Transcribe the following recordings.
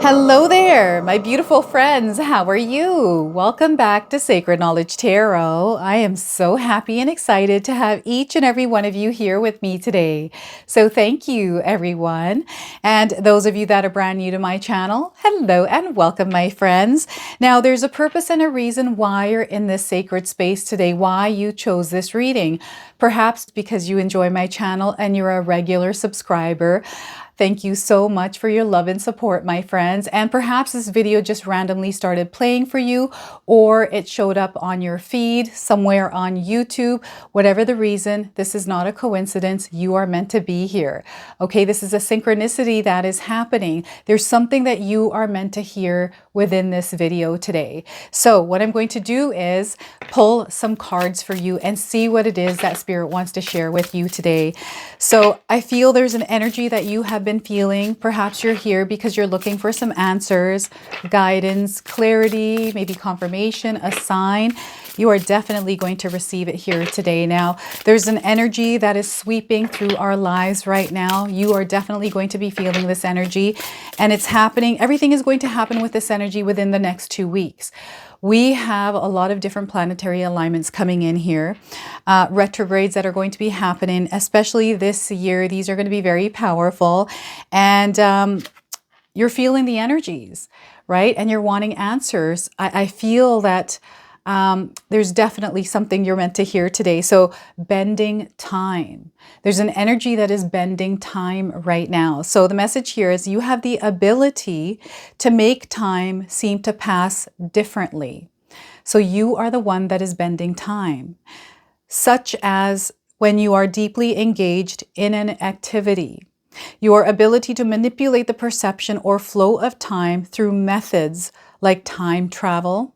Hello there, my beautiful friends. How are you? Welcome back to Sacred Knowledge Tarot. I am so happy and excited to have each and every one of you here with me today. So thank you, everyone. And those of you that are brand new to my channel, hello and welcome, my friends. Now, there's a purpose and a reason why you're in this sacred space today, why you chose this reading. Perhaps because you enjoy my channel and you're a regular subscriber. Thank you so much for your love and support, my friends. And perhaps this video just randomly started playing for you, or it showed up on your feed somewhere on YouTube. Whatever the reason, this is not a coincidence. You are meant to be here. Okay, this is a synchronicity that is happening. There's something that you are meant to hear within this video today. So what I'm going to do is pull some cards for you and see what it is that Spirit wants to share with you today. So I feel there's an energy that you have been feeling. Perhaps you're here because you're looking for some answers, guidance, clarity, maybe confirmation, a sign. You are definitely going to receive it here today. Now, there's an energy that is sweeping through our lives right now. You are definitely going to be feeling this energy, and it's happening. Everything is going to happen with this energy within the next 2 weeks. We have a lot of different planetary alignments coming in here, retrogrades that are going to be happening, especially this year. These are going to be very powerful, and you're feeling the energies, right? And you're wanting answers. I feel that there's definitely something you're meant to hear today. So bending time. There's an energy that is bending time right now. So the message here is you have the ability to make time seem to pass differently. So you are the one that is bending time, such as when you are deeply engaged in an activity. Your ability to manipulate the perception or flow of time through methods like time travel,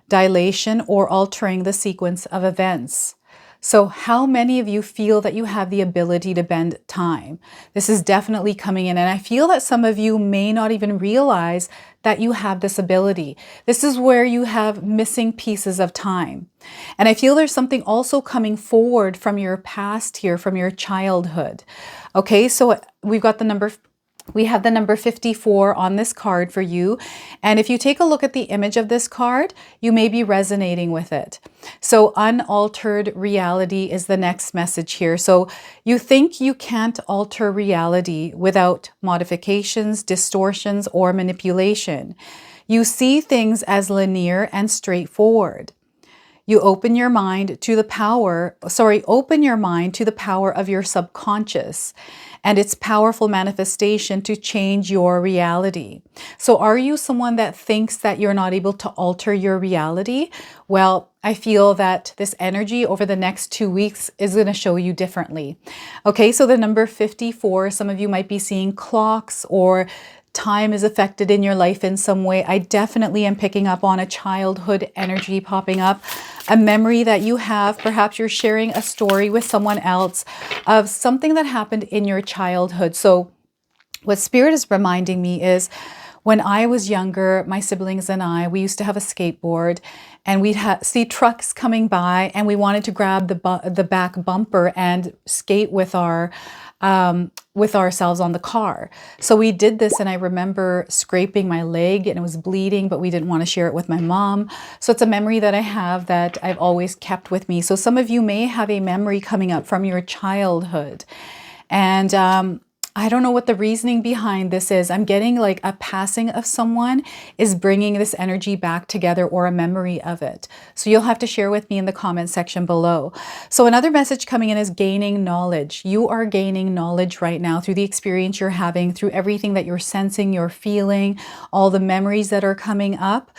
dilation, or altering the sequence of events. So how many of you feel that you have the ability to bend time? This is definitely coming in, and I feel that some of you may not even realize that you have this ability. This is where you have missing pieces of time. And I feel there's something also coming forward from your past here, from your childhood. Okay, so we have the number 54 on this card for you. And if you take a look at the image of this card, you may be resonating with it. So unaltered reality is the next message here. So you think you can't alter reality without modifications, distortions, or manipulation. You see things as linear and straightforward. You open your mind to the power of your subconscious and its powerful manifestation to change your reality. So are you someone that thinks that you're not able to alter your reality? Well, I feel that this energy over the next 2 weeks is going to show you differently. Okay, so the number 54, some of you might be seeing clocks, or time is affected in your life in some way. I definitely am picking up on a childhood energy popping up, a memory that you have. Perhaps you're sharing a story with someone else of something that happened in your childhood. So what Spirit is reminding me is when I was younger, my siblings and I, we used to have a skateboard, and we'd see trucks coming by, and we wanted to grab the back bumper and skate with ourselves on the car. So we did this, and I remember scraping my leg and it was bleeding, but we didn't want to share it with my mom. So it's a memory that I have that I've always kept with me. So some of you may have a memory coming up from your childhood, and I don't know what the reasoning behind this is. I'm getting like a passing of someone is bringing this energy back together, or a memory of it. So you'll have to share with me in the comment section below. So another message coming in is gaining knowledge. You are gaining knowledge right now through the experience you're having, through everything that you're sensing, you're feeling, all the memories that are coming up.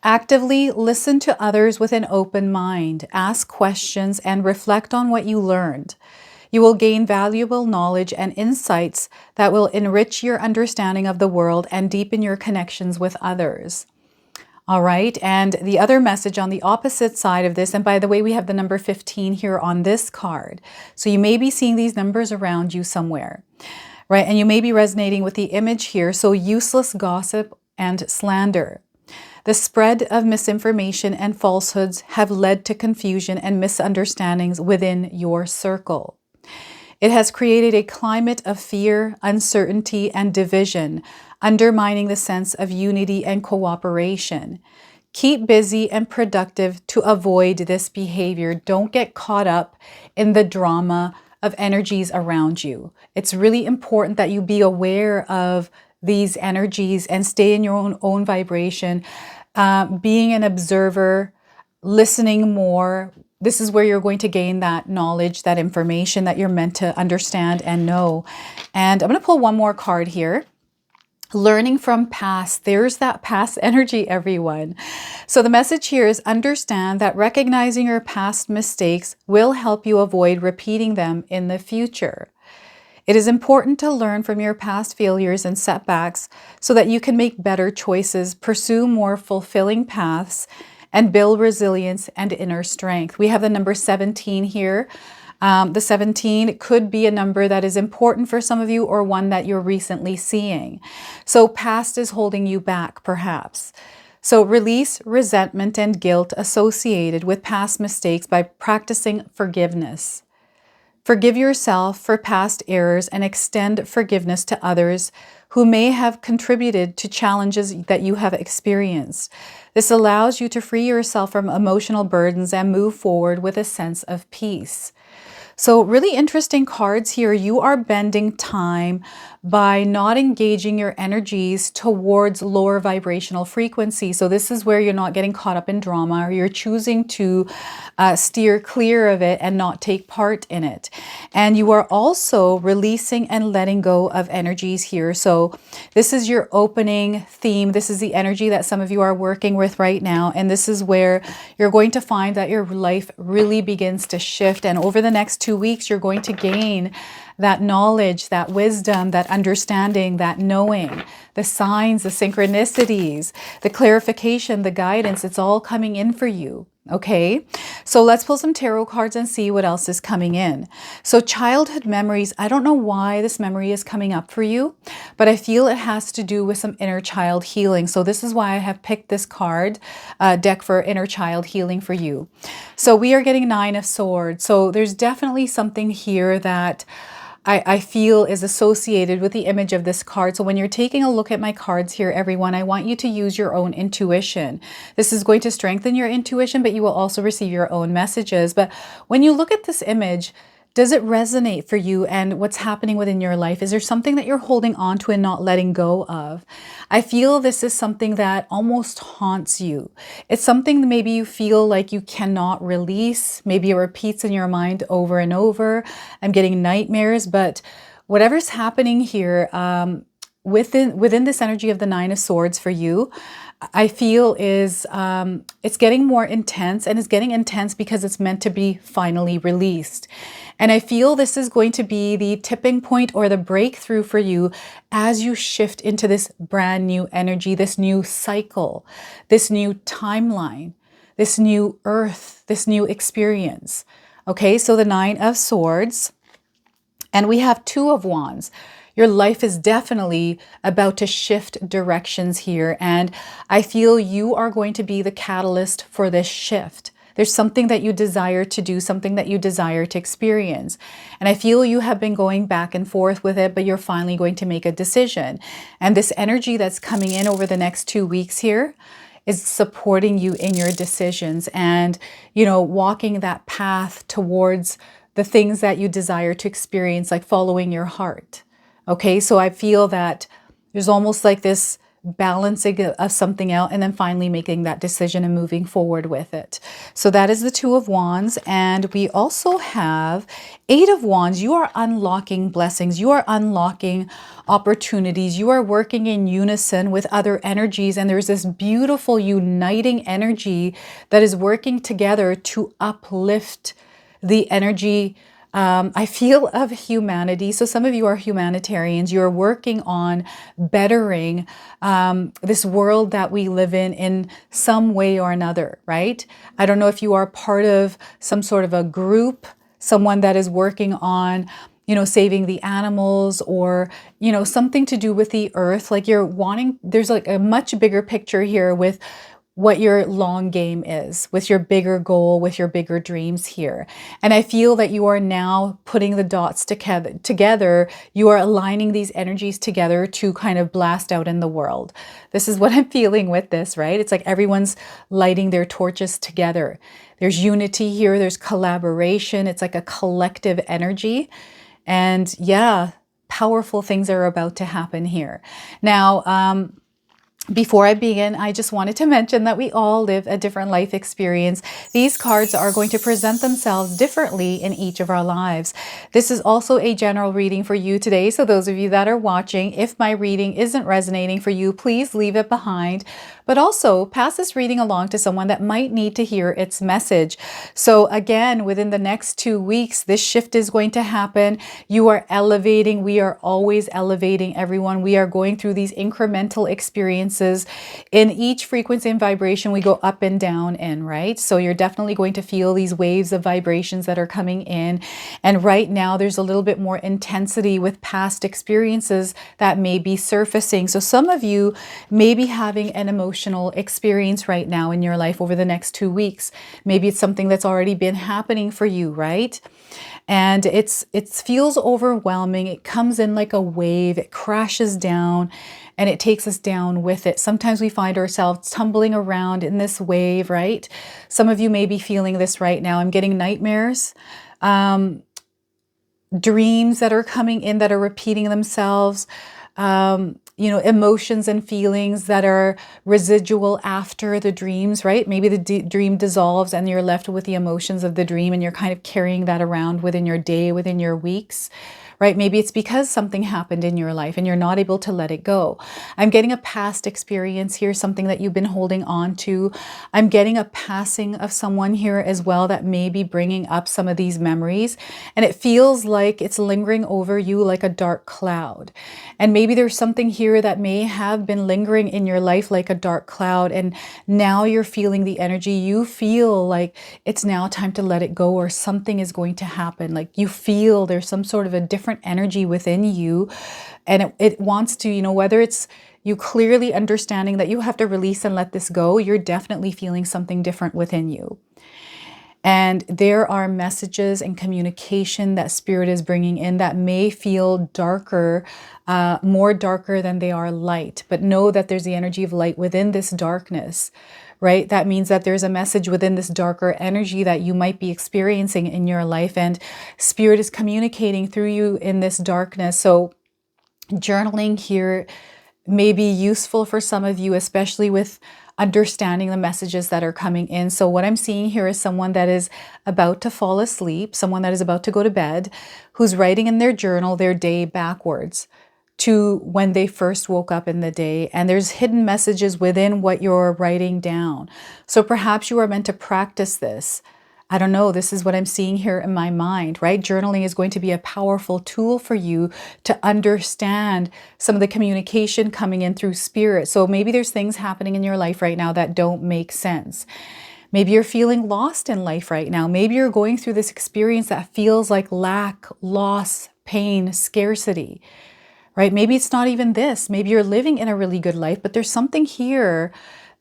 Actively listen to others with an open mind. Ask questions and reflect on what you learned. You will gain valuable knowledge and insights that will enrich your understanding of the world and deepen your connections with others. All right, and the other message on the opposite side of this, and by the way, we have the number 15 here on this card. So you may be seeing these numbers around you somewhere, right? And you may be resonating with the image here. So useless gossip and slander. The spread of misinformation and falsehoods have led to confusion and misunderstandings within your circle. It has created a climate of fear, uncertainty, and division, undermining the sense of unity and cooperation. Keep busy and productive to avoid this behavior. Don't get caught up in the drama of energies around you. It's really important that you be aware of these energies and stay in your own vibration, being an observer, listening more. This is where you're going to gain that knowledge, that information that you're meant to understand and know. And I'm going to pull one more card here. Learning from past. There's that past energy, everyone. So the message here is understand that recognizing your past mistakes will help you avoid repeating them in the future. It is important to learn from your past failures and setbacks so that you can make better choices, pursue more fulfilling paths, and build resilience and inner strength. We have the number 17 here. The 17 could be a number that is important for some of you or one that you're recently seeing. So past is holding you back, perhaps. So release resentment and guilt associated with past mistakes by practicing forgiveness. Forgive yourself for past errors and extend forgiveness to others who may have contributed to challenges that you have experienced. This allows you to free yourself from emotional burdens and move forward with a sense of peace. So really interesting cards here. You are bending time by not engaging your energies towards lower vibrational frequency. So this is where you're not getting caught up in drama, or you're choosing to steer clear of it and not take part in it. And you are also releasing and letting go of energies here. So this is your opening theme. This is the energy that some of you are working with right now. And this is where you're going to find that your life really begins to shift. And over the next 2 weeks, you're going to gain that knowledge, that wisdom, that understanding, that knowing, the signs, the synchronicities, the clarification, the guidance. It's all coming in for you. Okay, so let's pull some tarot cards and see what else is coming in. So childhood memories, I don't know why this memory is coming up for you, but I feel it has to do with some inner child healing. So this is why I have picked this card deck for inner child healing for you. So we are getting 9 of Swords. So there's definitely something here that I feel is associated with the image of this card. So when you're taking a look at my cards here, everyone, I want you to use your own intuition. This is going to strengthen your intuition, but you will also receive your own messages. But when you look at this image, does it resonate for you and what's happening within your life? Is there something that you're holding on to and not letting go of? I feel this is something that almost haunts you. It's something that maybe you feel like you cannot release. Maybe it repeats in your mind over and over. I'm getting nightmares, but whatever's happening here, within this energy of the 9 of Swords for you, I feel is it's getting more intense, and it's getting intense because it's meant to be finally released. And I feel this is going to be the tipping point or the breakthrough for you as you shift into this brand new energy, this new cycle, this new timeline, this new earth, this new experience. Okay, so the 9 of Swords, and we have 2 of Wands. Your life is definitely about to shift directions here, and I feel you are going to be the catalyst for this shift. There's something that you desire to do, something that you desire to experience. And I feel you have been going back and forth with it, but you're finally going to make a decision. And this energy that's coming in over the next 2 weeks here is supporting you in your decisions and, you know, walking that path towards the things that you desire to experience, like following your heart. Okay, so I feel that there's almost like this balancing of something out and then finally making that decision and moving forward with it. So that is the 2 of Wands. And we also have 8 of Wands. You are unlocking blessings. You are unlocking opportunities. You are working in unison with other energies. And there's this beautiful uniting energy that is working together to uplift the energy I feel of humanity. So some of you are humanitarians. You're working on bettering this world that we live in some way or another, right? I don't know if you are part of some sort of a group, someone that is working on, you know, saving the animals or, you know, something to do with the earth. Like you're wanting, there's like a much bigger picture here with what your long game is, with your bigger goal, with your bigger dreams here. And I feel that you are now putting the dots together. You are aligning these energies together to kind of blast out in the world. This is what I'm feeling with this, right? It's like everyone's lighting their torches together. There's unity here. There's collaboration. It's like a collective energy. And yeah, powerful things are about to happen here. Now, before I begin, I just wanted to mention that we all live a different life experience. These cards are going to present themselves differently in each of our lives. This is also a general reading for you today. So those of you that are watching, if my reading isn't resonating for you, please leave it behind. But also pass this reading along to someone that might need to hear its message. So again, within the next 2 weeks, this shift is going to happen. You are elevating. We are always elevating everyone. We are going through these incremental experiences. In each frequency and vibration, we go up and down in, right? So you're definitely going to feel these waves of vibrations that are coming in. And right now, there's a little bit more intensity with past experiences that may be surfacing. So some of you may be having an emotional experience right now in your life over the next 2 weeks. Maybe it's something that's already been happening for you, right? And it feels overwhelming. It comes in like a wave. It crashes down and it takes us down with it. Sometimes we find ourselves tumbling around in this wave, right? Some of you may be feeling this right now. I'm getting nightmares, dreams that are coming in that are repeating themselves. Emotions and feelings that are residual after the dreams, right? Maybe the dream dissolves and you're left with the emotions of the dream and you're kind of carrying that around within your day, within your weeks, right? Maybe it's because something happened in your life and you're not able to let it go. I'm getting a past experience here, something that you've been holding on to. I'm getting a passing of someone here as well that may be bringing up some of these memories. And it feels like it's lingering over you like a dark cloud. And maybe there's something here that may have been lingering in your life like a dark cloud. And now you're feeling the energy. You feel like it's now time to let it go or something is going to happen. Like you feel there's some sort of a different energy within you. And it wants to, whether it's you clearly understanding that you have to release and let this go, you're definitely feeling something different within you. And there are messages and communication that Spirit is bringing in that may feel darker, more darker than they are light. But know that there's the energy of light within this darkness, right? That means that there's a message within this darker energy that you might be experiencing in your life. And Spirit is communicating through you in this darkness. So journaling here may be useful for some of you, especially with understanding the messages that are coming in. So what I'm seeing here is someone that is about to fall asleep, someone that is about to go to bed, who's writing in their journal their day backwards to when they first woke up in the day. And there's hidden messages within what you're writing down. So perhaps you are meant to practice this. I don't know, this is what I'm seeing here in my mind, right? Journaling is going to be a powerful tool for you to understand some of the communication coming in through Spirit. So maybe there's things happening in your life right now that don't make sense. Maybe you're feeling lost in life right now. Maybe you're going through this experience that feels like lack, loss, pain, scarcity, right? Maybe it's not even this. Maybe you're living in a really good life, but there's something here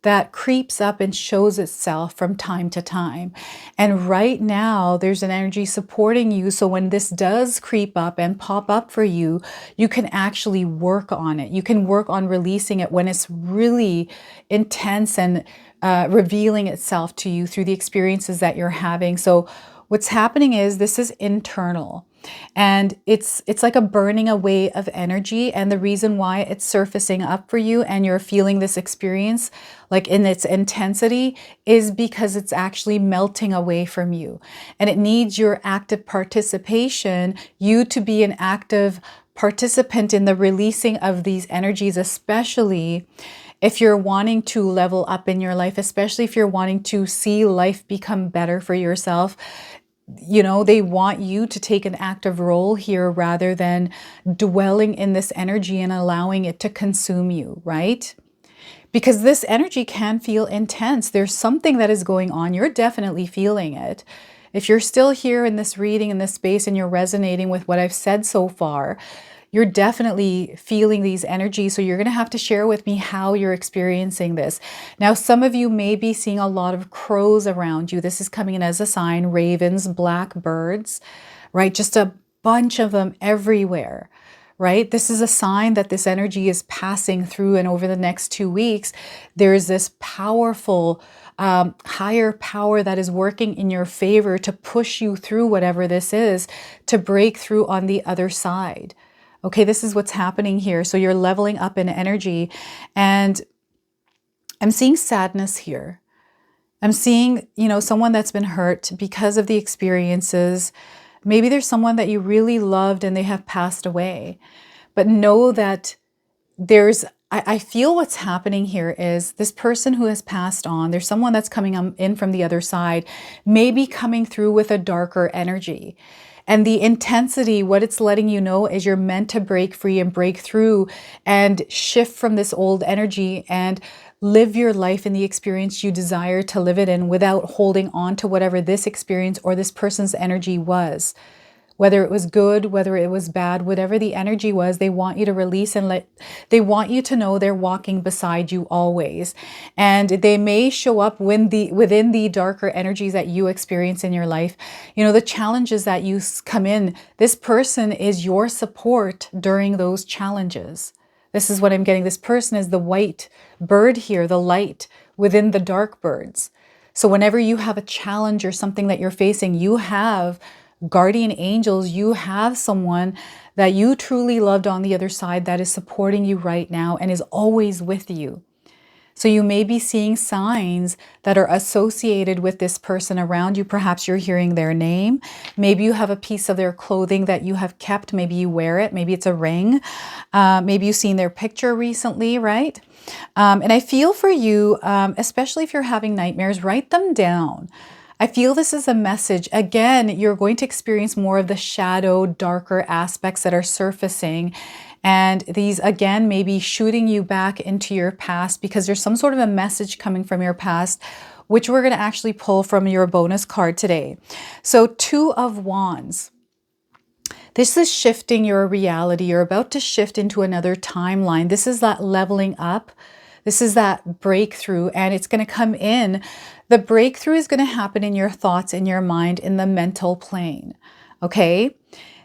that creeps up and shows itself from time to time. And right now, there's an energy supporting you. So when this does creep up and pop up for you, you can actually work on it. You can work on releasing it when it's really intense and revealing itself to you through the experiences that you're having. So what's happening is this is internal. And it's like a burning away of energy. And the reason why it's surfacing up for you and you're feeling this experience like in its intensity is because it's actually melting away from you. And it needs your active participation, you to be an active participant in the releasing of these energies, especially if you're wanting to level up in your life, especially if you're wanting to see life become better for yourself. They want you to take an active role here rather than dwelling in this energy and allowing it to consume you, right? Because this energy can feel intense. There's something that is going on. You're definitely feeling it. If you're still here in this reading, in this space, and you're resonating with what I've said so far, you're definitely feeling these energies. So you're going to have to share with me how you're experiencing this. Now, some of you may be seeing a lot of crows around you. This is coming in as a sign, ravens, blackbirds, right? Just a bunch of them everywhere, right? This is a sign that this energy is passing through, and over the next 2 weeks, there is this powerful higher power that is working in your favor to push you through whatever this is, to break through on the other side. Okay, this is what's happening here. So you're leveling up in energy, and I'm seeing sadness here. I'm seeing, someone that's been hurt because of the experiences. Maybe there's someone that you really loved and they have passed away. But know that I feel what's happening here is this person who has passed on, there's someone that's coming in from the other side, maybe coming through with a darker energy. And the intensity, what it's letting you know is you're meant to break free and break through and shift from this old energy and live your life in the experience you desire to live it in without holding on to whatever this experience or this person's energy was. Whether it was good, whether it was bad, whatever the energy was, they want you to release and they want you to know they're walking beside you always. And they may show up within the darker energies that you experience in your life. The challenges that you come in, this person is your support during those challenges. This is what I'm getting. This person is the white bird here, the light within the dark birds. So whenever you have a challenge or something that you're facing, you have guardian angels, you have someone that you truly loved on the other side that is supporting you right now and is always with you. So you may be seeing signs that are associated with this person around you. Perhaps you're hearing their name. Maybe you have a piece of their clothing that you have kept. Maybe you wear it. Maybe it's a ring. Maybe you've seen their picture recently, right? And I feel for you, especially if you're having nightmares, write them down. I feel this is a message. Again, you're going to experience more of the shadow, darker aspects that are surfacing. And these, again, may be shooting you back into your past because there's some sort of a message coming from your past, which we're going to actually pull from your bonus card today. So 2 of Wands. This is shifting your reality. You're about to shift into another timeline. This is that leveling up. This is that breakthrough, and it's going to come in. The breakthrough is going to happen in your thoughts, in your mind, in the mental plane. Okay?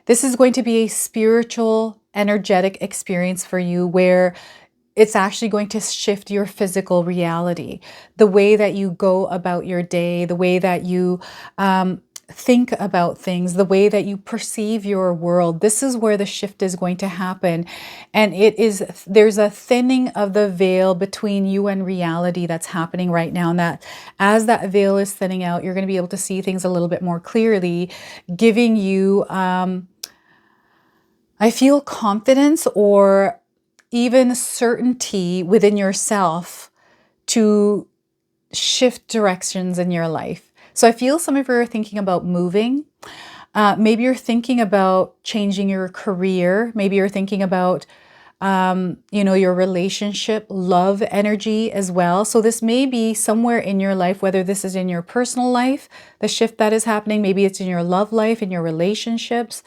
This is going to be a spiritual, energetic experience for you where it's actually going to shift your physical reality. The way that you go about your day, the way that you think about things, the way that you perceive your world. This is where the shift is going to happen. And there's a thinning of the veil between you and reality that's happening right now. And that as that veil is thinning out, you're going to be able to see things a little bit more clearly, giving you, I feel, confidence or even certainty within yourself to shift directions in your life. So I feel some of you are thinking about moving. Maybe you're thinking about changing your career. Maybe you're thinking about, your relationship, love energy as well. So this may be somewhere in your life, whether this is in your personal life, the shift that is happening. Maybe it's in your love life, in your relationships,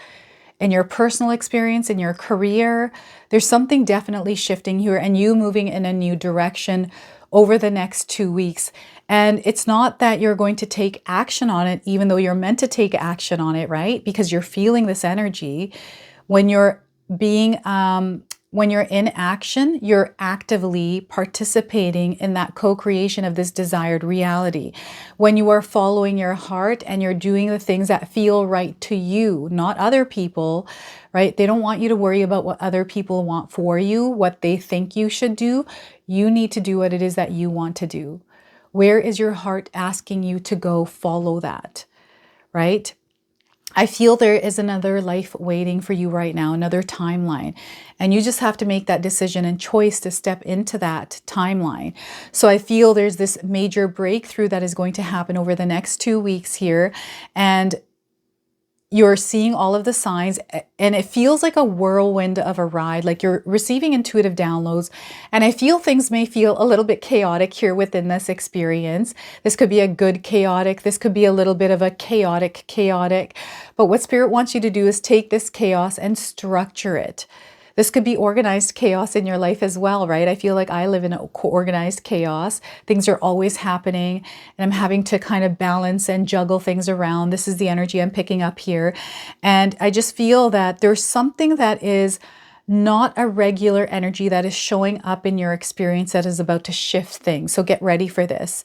in your personal experience, in your career. There's something definitely shifting here and you moving in a new direction over the next 2 weeks. And it's not that you're going to take action on it, even though you're meant to take action on it, right? Because you're feeling this energy. When you're when you're in action, you're actively participating in that co-creation of this desired reality. When you are following your heart and you're doing the things that feel right to you, not other people, right? They don't want you to worry about what other people want for you, what they think you should do. You need to do what it is that you want to do. Where is your heart asking you to go? Follow that, right? I feel there is another life waiting for you right now, another timeline. And you just have to make that decision and choice to step into that timeline. So I feel there's this major breakthrough that is going to happen over the next 2 weeks here. And you're seeing all of the signs, and it feels like a whirlwind of a ride, like you're receiving intuitive downloads. And I feel things may feel a little bit chaotic here within this experience. This could be a good chaotic. This could be a little bit of a chaotic. But what Spirit wants you to do is take this chaos and structure it. This could be organized chaos in your life as well, right? I feel like I live in organized chaos. Things are always happening, and I'm having to kind of balance and juggle things around. This is the energy I'm picking up here. And I just feel that there's something that is not a regular energy that is showing up in your experience that is about to shift things. So get ready for this.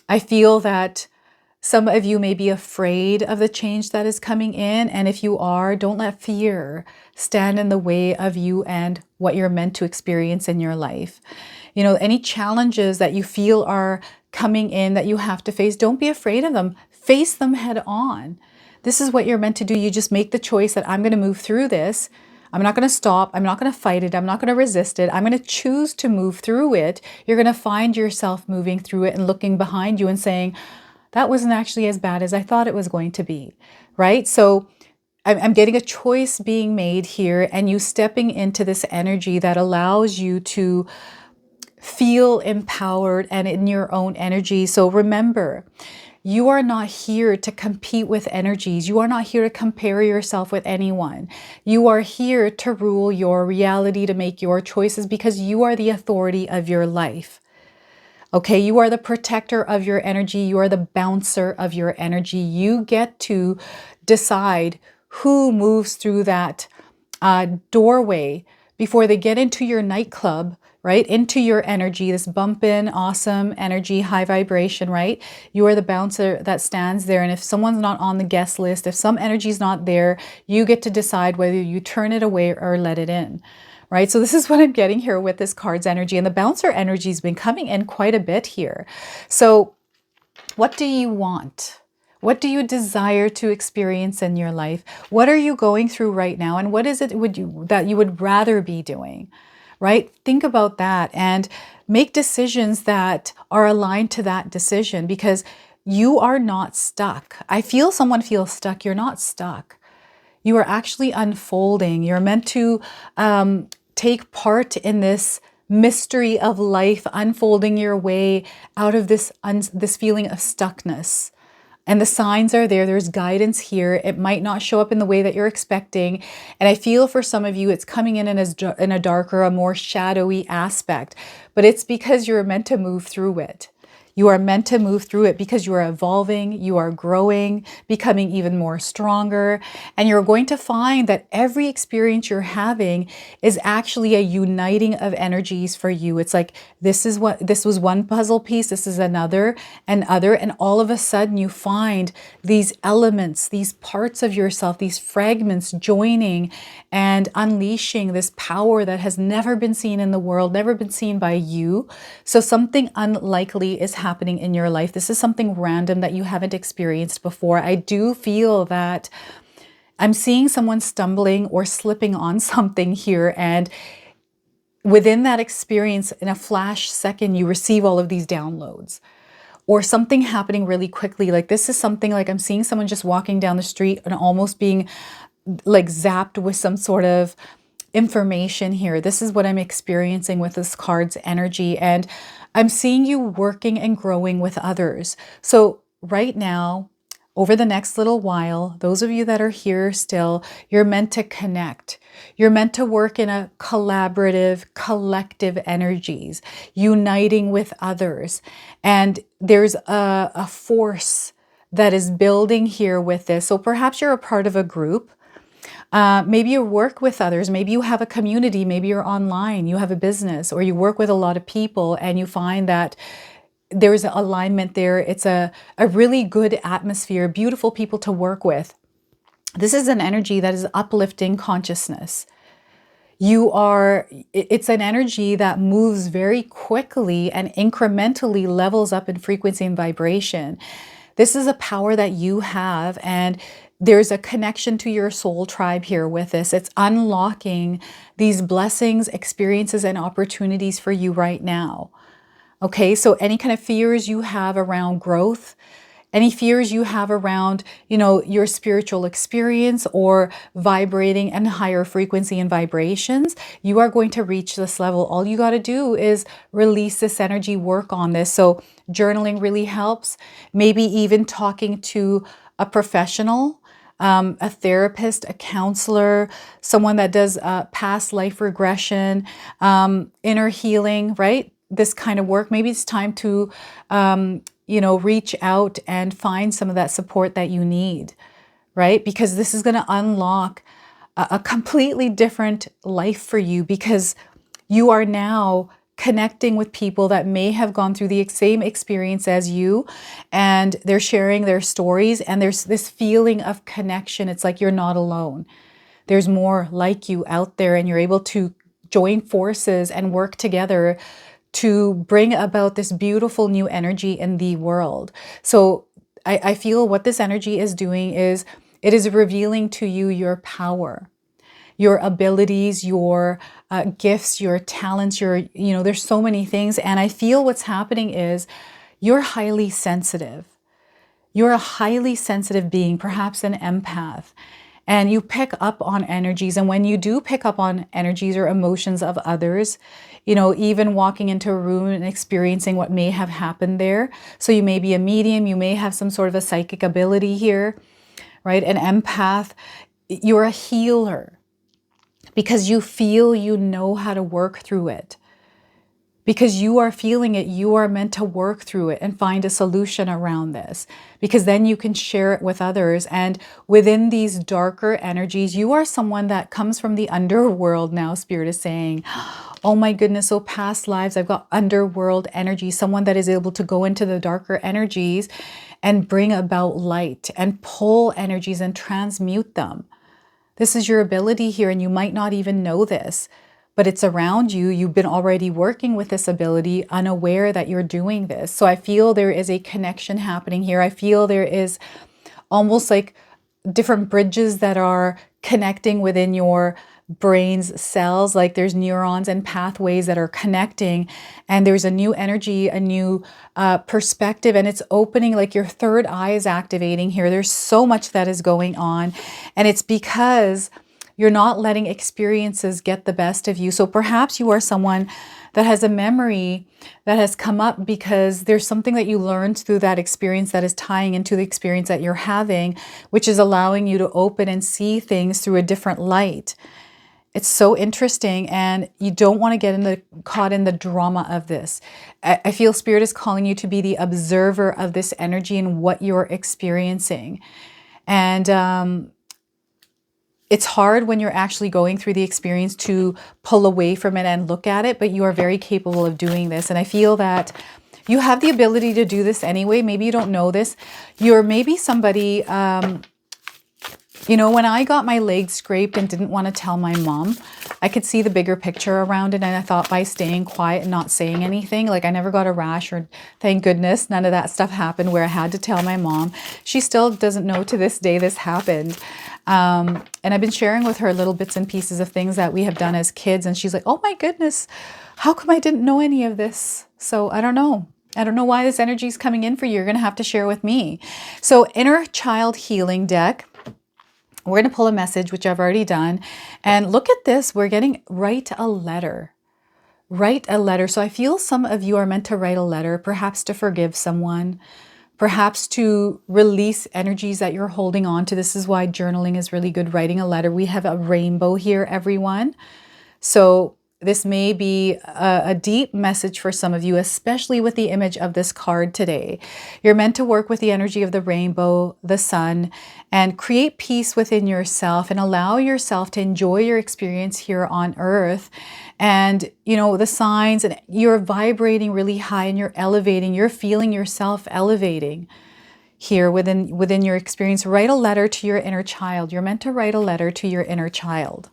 I feel that some of you may be afraid of the change that is coming in. And if you are, don't let fear stand in the way of you and what you're meant to experience in your life. You know, any challenges that you feel are coming in that you have to face, don't be afraid of them. Face them head on. This is what you're meant to do. You just make the choice that I'm going to move through this. I'm not going to stop. I'm not going to fight it. I'm not going to resist it. I'm going to choose to move through it. You're going to find yourself moving through it and looking behind you and saying, that wasn't actually as bad as I thought it was going to be, right? So I'm getting a choice being made here, and you stepping into this energy that allows you to feel empowered and in your own energy. So remember, you are not here to compete with energies. You are not here to compare yourself with anyone. You are here to rule your reality, to make your choices, because you are the authority of your life. Okay, you are the protector of your energy. You are the bouncer of your energy. You get to decide who moves through that doorway before they get into your nightclub, right? Into your energy, this bumpin', awesome energy, high vibration, right? You are the bouncer that stands there. And if someone's not on the guest list, if some energy is not there, you get to decide whether you turn it away or let it in. Right? So this is what I'm getting here with this card's energy, and the bouncer energy has been coming in quite a bit here. So what do you want? What do you desire to experience in your life? What are you going through right now? And what is it that you would rather be doing? Right? Think about that and make decisions that are aligned to that decision, because you are not stuck. I feel someone feels stuck. You're not stuck. You are actually unfolding. You're meant to take part in this mystery of life, unfolding your way out of this feeling of stuckness. And the signs are there. There's guidance here. It might not show up in the way that you're expecting. And I feel for some of you, it's coming in a darker, a more shadowy aspect. But it's because you're meant to move through it. You are meant to move through it because you are evolving, you are growing, becoming even more stronger, and you're going to find that every experience you're having is actually a uniting of energies for you. It's like this was one puzzle piece, this is another, and all of a sudden you find these elements, these parts of yourself, these fragments joining and unleashing this power that has never been seen in the world, never been seen by you. So something unlikely is happening in your life. This is something random that you haven't experienced before. I do feel that I'm seeing someone stumbling or slipping on something here, and within that experience, in a flash second, you receive all of these downloads. Or something happening really quickly. Like this is something like I'm seeing someone just walking down the street and almost being like zapped with some sort of information here. This is what I'm experiencing with this card's energy. And I'm seeing you working and growing with others. So right now, over the next little while, those of you that are here still, you're meant to connect. You're meant to work in a collaborative, collective energies, uniting with others. And there's a force that is building here with this. So perhaps you're a part of a group. Maybe you work with others. Maybe you have a community. Maybe you're online. You have a business, or you work with a lot of people, and you find that there's an alignment there. It's a really good atmosphere, beautiful people to work with. This is an energy that is uplifting consciousness. It's an energy that moves very quickly and incrementally levels up in frequency and vibration. This is a power that you have, and there's a connection to your soul tribe here with this. It's unlocking these blessings, experiences, and opportunities for you right now. Okay, so any kind of fears you have around growth, Any fears you have around, you know, your spiritual experience or vibrating and higher frequency and vibrations, you are going to reach this level. All you got to do is release this energy, work on this. So journaling really helps. Maybe even talking to a professional, a therapist, a counselor, someone that does past life regression, inner healing, right? This kind of work. Maybe it's time to, you know, reach out and find some of that support that you need, right? Because this is going to unlock a completely different life for you, because you are now connecting with people that may have gone through the same experience as you, and they're sharing their stories, and there's this feeling of connection. It's like you're not alone. There's more like you out there, and you're able to join forces and work together to bring about this beautiful new energy in the world. So I feel what this energy is doing is it is revealing to you your power, your abilities, your gifts, your talents, you know, there's so many things. And I feel what's happening is you're highly sensitive. You're a highly sensitive being, perhaps an empath, and you pick up on energies. And when you do pick up on energies or emotions of others, you know, even walking into a room and experiencing what may have happened there. So you may be a medium, you may have some sort of a psychic ability here, right? An empath, you're a healer because you feel you know how to work through it. Because you are feeling it, you are meant to work through it and find a solution around this, because then you can share it with others. And within these darker energies, you are someone that comes from the underworld now, Spirit is saying. Oh my goodness, so past lives, I've got underworld energy, someone that is able to go into the darker energies and bring about light and pull energies and transmute them. This is your ability here, and you might not even know this, but it's around you. You've been already working with this ability, unaware that you're doing this. So I feel there is a connection happening here. I feel there is almost like different bridges that are connecting within your brain's cells, like there's neurons and pathways that are connecting, and there's a new energy, a new perspective, and it's opening, like your third eye is activating here. There's so much that is going on, and it's because you're not letting experiences get the best of you. So perhaps you are someone that has a memory that has come up because there's something that you learned through that experience that is tying into the experience that you're having, which is allowing you to open and see things through a different light. It's so interesting, and you don't want to get caught in the drama of this. I feel Spirit is calling you to be the observer of this energy and what you're experiencing. And it's hard when you're actually going through the experience to pull away from it and look at it, but you are very capable of doing this. And I feel that you have the ability to do this anyway. Maybe you don't know this. You're maybe somebody, you know, when I got my leg scraped and didn't want to tell my mom, I could see the bigger picture around it. And I thought by staying quiet and not saying anything, like I never got a rash, or thank goodness, none of that stuff happened where I had to tell my mom. She still doesn't know to this day this happened. And I've been sharing with her little bits and pieces of things that we have done as kids. And she's like, oh my goodness, how come I didn't know any of this? So I don't know. I don't know why this energy is coming in for you. You're going to have to share with me. So inner child healing deck. We're going to pull a message, which I've already done. And look at this. We're getting write a letter. Write a letter. So I feel some of you are meant to write a letter, perhaps to forgive someone, perhaps to release energies that you're holding on to. This is why journaling is really good, writing a letter. We have a rainbow here, everyone. So this may be a deep message for some of you, especially with the image of this card today. You're meant to work with the energy of the rainbow, the sun, and create peace within yourself and allow yourself to enjoy your experience here on earth. And, you know, the signs, and you're vibrating really high and you're elevating, you're feeling yourself elevating here within your experience. Write a letter to your inner child. You're meant to write a letter to your inner child.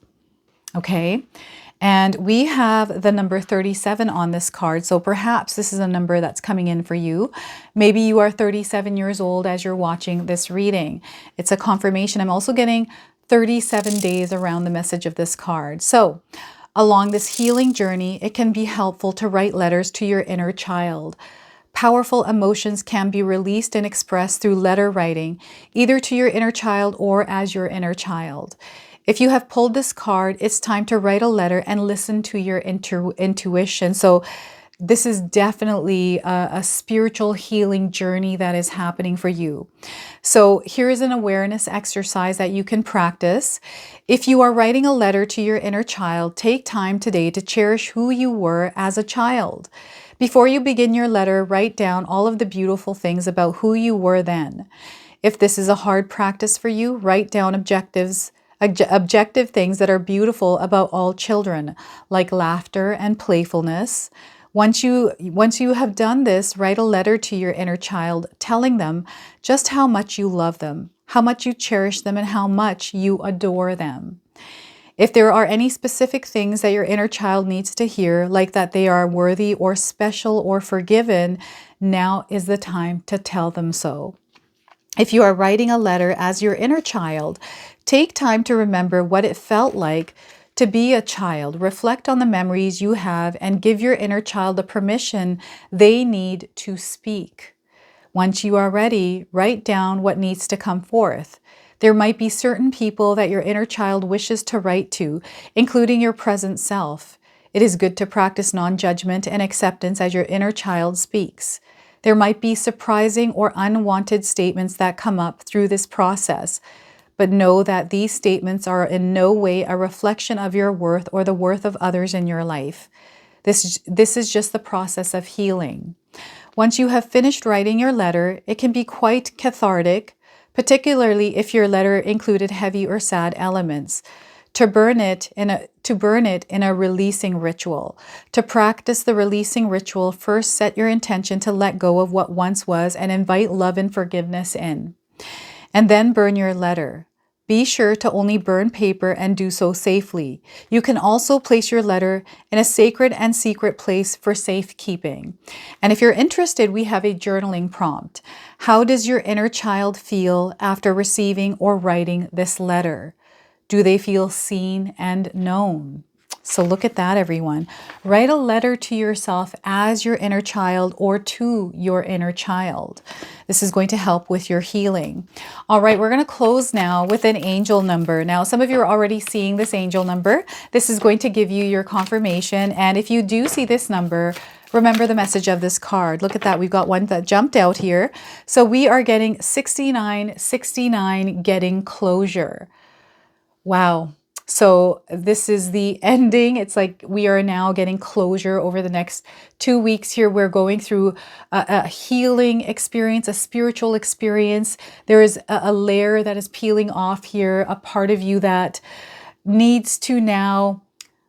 Okay. And we have the number 37 on this card. So perhaps this is a number that's coming in for you. Maybe you are 37 years old as you're watching this reading. It's a confirmation. I'm also getting 37 days around the message of this card. So along this healing journey, it can be helpful to write letters to your inner child. Powerful emotions can be released and expressed through letter writing, either to your inner child or as your inner child. If you have pulled this card, it's time to write a letter and listen to your intuition. So this is definitely a spiritual healing journey that is happening for you. So here is an awareness exercise that you can practice. If you are writing a letter to your inner child, take time today to cherish who you were as a child. Before you begin your letter, write down all of the beautiful things about who you were then. If this is a hard practice for you, write down objective things that are beautiful about all children, like laughter and playfulness. Once you have done this, write a letter to your inner child telling them just how much you love them, how much you cherish them, and how much you adore them. If there are any specific things that your inner child needs to hear, like that they are worthy or special or forgiven, now is the time to tell them so. If you are writing a letter as your inner child, take time to remember what it felt like to be a child. Reflect on the memories you have and give your inner child the permission they need to speak. Once you are ready, write down what needs to come forth. There might be certain people that your inner child wishes to write to, including your present self. It is good to practice non-judgment and acceptance as your inner child speaks. There might be surprising or unwanted statements that come up through this process, but know that these statements are in no way a reflection of your worth or the worth of others in your life. This is just the process of healing. Once you have finished writing your letter, it can be quite cathartic, particularly if your letter included heavy or sad elements. To burn it in a releasing ritual. To practice the releasing ritual, first set your intention to let go of what once was and invite love and forgiveness in. And then burn your letter. Be sure to only burn paper and do so safely. You can also place your letter in a sacred and secret place for safekeeping. And if you're interested, we have a journaling prompt. How does your inner child feel after receiving or writing this letter? Do they feel seen and known? So look at that, everyone. Write a letter to yourself as your inner child or to your inner child. This is going to help with your healing. All right, we're going to close now with an angel number. Now, some of you are already seeing this angel number. This is going to give you your confirmation. And if you do see this number, remember the message of this card. Look at that. We've got one that jumped out here. So we are getting 6969, getting closure. Wow. So this is the ending. It's like we are now getting closure over the next 2 weeks here. We're going through a healing experience, a spiritual experience. There is a layer that is peeling off here, a part of you that needs to now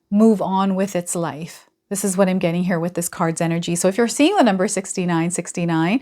move on with its life. This is what I'm getting here with this card's energy. So if you're seeing the number 6969,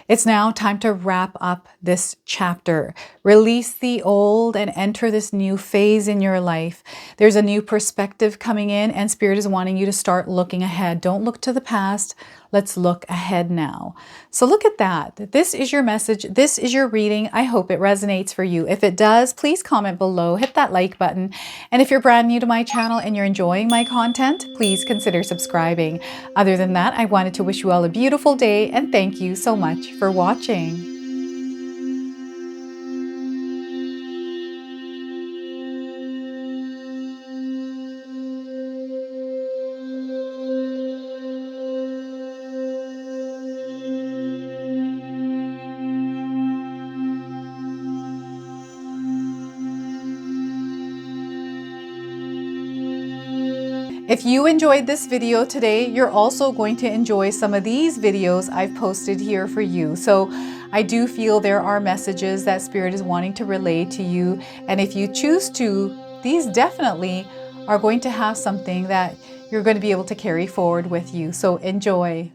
it's now time to wrap up this chapter. Release the old and enter this new phase in your life. There's a new perspective coming in, and Spirit is wanting you to start looking ahead. Don't look to the past. Let's look ahead now. So look at that. This is your message. This is your reading. I hope it resonates for you. If it does, please comment below, hit that like button. And if you're brand new to my channel and you're enjoying my content, please consider subscribing. Other than that, I wanted to wish you all a beautiful day and thank you so much for watching. If you enjoyed this video today, you're also going to enjoy some of these videos I've posted here for you. So I do feel there are messages that Spirit is wanting to relay to you. And if you choose to, these definitely are going to have something that you're going to be able to carry forward with you. So enjoy.